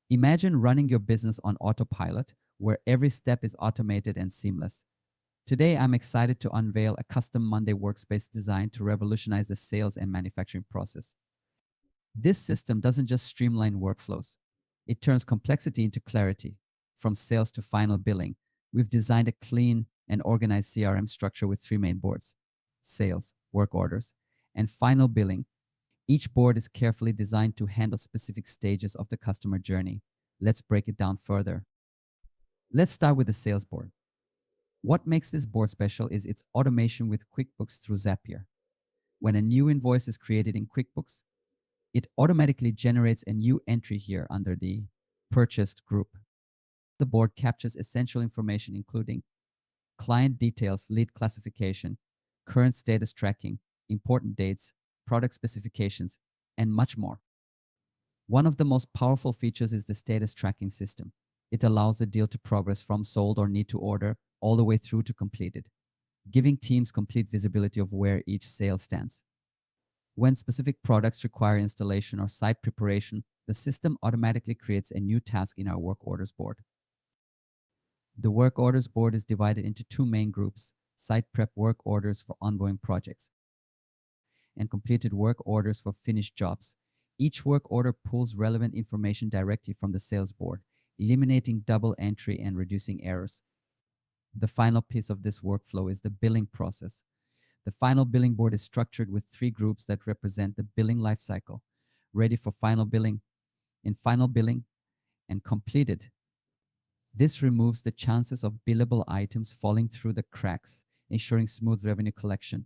Imagine running your business on autopilot, where every step is automated and seamless. Today, I'm excited to unveil a custom Monday workspace designed to revolutionize the sales and manufacturing process. This system doesn't just streamline workflows, it turns complexity into clarity. From sales to final billing, we've designed a clean and organized CRM structure with three main boards: sales, work orders, and final billing. Each board is carefully designed to handle specific stages of the customer journey. Let's break it down further. Let's start with the sales board. What makes this board special is its automation with QuickBooks through Zapier. When a new invoice is created in QuickBooks, it automatically generates a new entry here under the purchased group. The board captures essential information including client details, lead classification, current status tracking, important dates, product specifications, and much more. One of the most powerful features is the status tracking system. It allows a deal to progress from sold or need to order all the way through to completed, giving teams complete visibility of where each sale stands. When specific products require installation or site preparation, the system automatically creates a new task in our work orders board. The work orders board is divided into two main groups: site prep work orders for ongoing projects and completed work orders for finished jobs. Each work order pulls relevant information directly from the sales board, eliminating double entry and reducing errors. The final piece of this workflow is the billing process. The final billing board is structured with three groups that represent the billing lifecycle: ready for final billing, in final billing, and completed. This removes the chances of billable items falling through the cracks, ensuring smooth revenue collection.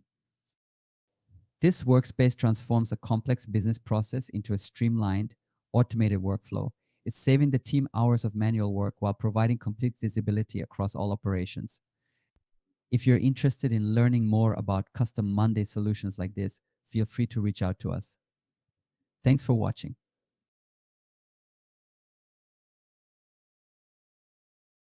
This workspace transforms a complex business process into a streamlined, automated workflow. It's saving the team hours of manual work while providing complete visibility across all operations. If you're interested in learning more about custom Monday solutions like this, feel free to reach out to us. Thanks for watching.